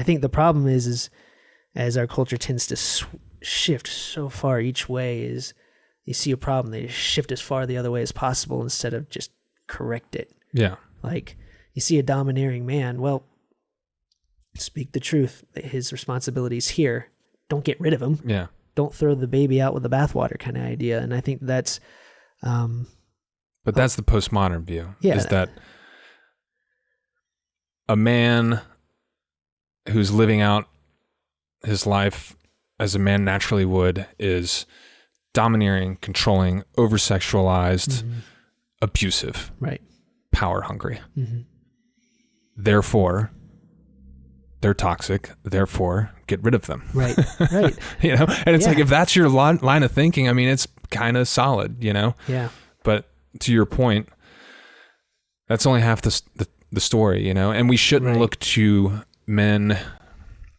I think the problem is as our culture tends to shift so far each way, is you see a problem, they shift as far the other way as possible instead of just correct it. Yeah. Like you see a domineering man, well, speak the truth. His responsibility is here. Don't get rid of him. Yeah. Don't throw the baby out with the bathwater kind of idea. And I think that's... but that's the postmodern view. Yeah. Is that a man who's living out his life as a man naturally would is domineering, controlling, over-sexualized, abusive, right, power hungry. Therefore, they're toxic. Therefore, get rid of them. Right, right. You know, and it's like, if that's your line of thinking, I mean, it's kind of solid, you know? Yeah. But to your point, that's only half the story, you know? And we shouldn't look to men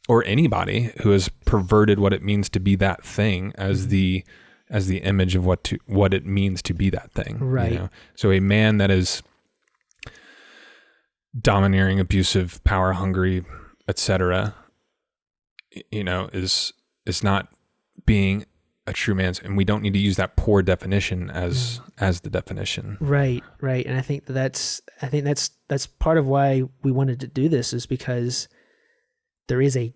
or anybody who has perverted what it means to be that thing as the image of what it means to be that thing. Right. You know? So a man that is domineering, abusive, power hungry, etc., you know, is not being a true man, and we don't need to use that poor definition as the definition. Right, right. And I think that's part of why we wanted to do this, is because there is a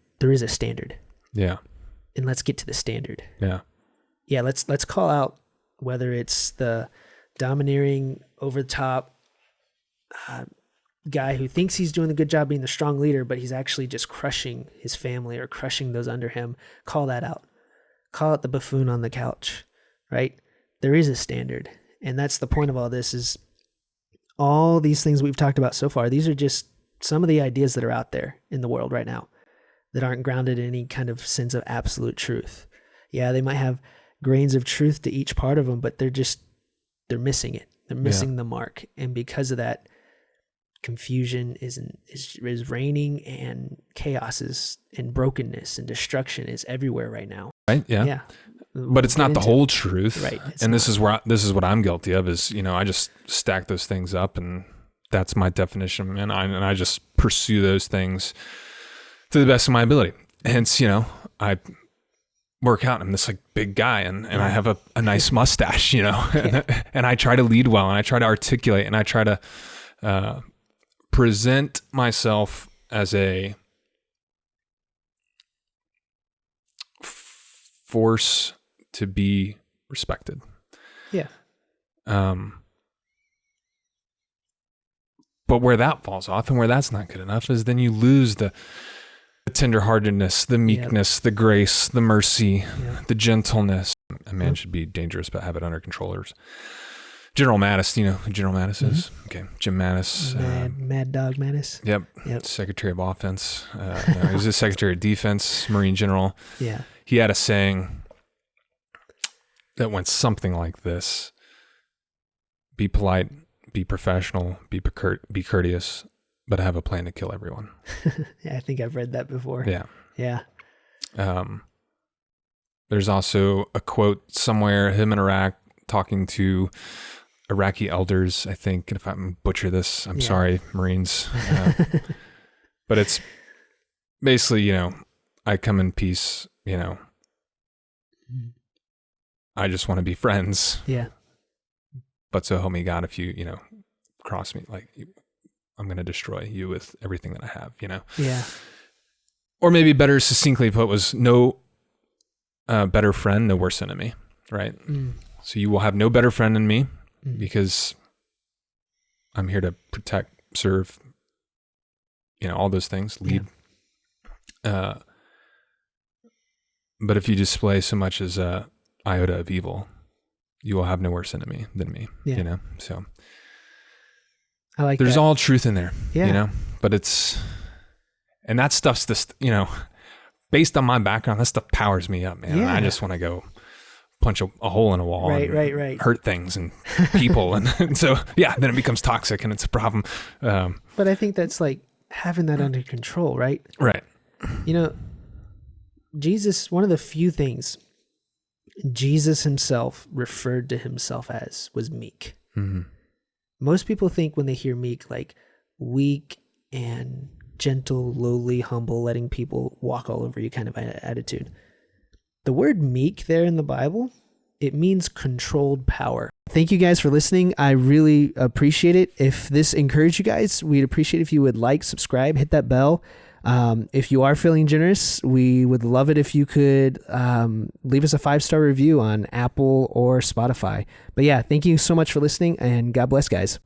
standard. Yeah. And let's get to the standard. Yeah. Yeah, let's call out whether it's the domineering, over the top guy who thinks he's doing a good job being the strong leader, but he's actually just crushing his family or crushing those under him. Call that out. Call it the buffoon on the couch, right? There is a standard. And that's the point of all this, is all these things we've talked about so far. These are just some of the ideas that are out there in the world right now that aren't grounded in any kind of sense of absolute truth. Yeah, they might have grains of truth to each part of them, but they're missing it. They're missing the mark. And because of that, confusion is reigning, and chaos and brokenness and destruction is everywhere right now. Right. Yeah. Yeah. But it's not the whole truth. Right. And this is what I'm guilty of, is, you know, I just stack those things up, and that's my definition. And I just pursue those things to the best of my ability. Hence, you know, I work out, I'm this like big guy, and I have a nice mustache, you know, and I try to lead well, and I try to articulate, and I try to, present myself as a force to be respected. Yeah. But where that falls off, and where that's not good enough, is then you lose the tenderheartedness, the meekness, the grace, the mercy, the gentleness. A man should be dangerous, but have it under controllers. General Mattis, you know who General Mattis is? Okay, Jim Mattis. Mad Dog Mattis. Yep. Secretary of Offense. No, he was the Secretary of Defense, Marine General. Yeah. He had a saying that went something like this: be polite, be professional, be courteous, but have a plan to kill everyone. Yeah, I think I've read that before. Yeah. Yeah. There's also a quote somewhere, him in Iraq talking to Iraqi elders, I think, and if I'm butcher this, I'm sorry, Marines. But it's basically, you know, I come in peace, you know, I just want to be friends. Yeah. But so help me God, if you know, cross me, like, I'm going to destroy you with everything that I have, you know? Yeah. Or maybe better succinctly put was, no better friend, no worse enemy, right? So you will have no better friend than me, because I'm here to protect, serve, you know, all those things, lead. But if you display so much as a iota of evil, you will have no worse enemy than me, you know? So I like there's that. all truth in there, you know, but and that stuff's this, you know, based on my background, that stuff powers me up, man. I just want to go punch a hole in a wall, and hurt things and people. And so, then it becomes toxic, and it's a problem. But I think that's like having that under control, right? Right. You know, Jesus, one of the few things Jesus himself referred to himself as was meek. Mm-hmm. Most people think when they hear meek, like weak and gentle, lowly, humble, letting people walk all over you kind of attitude. The word meek there in the Bible, it means controlled power. Thank you guys for listening. I really appreciate it. If this encouraged you guys, we'd appreciate if you would like, subscribe, hit that bell. If you are feeling generous, we would love it if you could leave us a 5-star review on Apple or Spotify. But yeah, thank you so much for listening, and God bless, guys.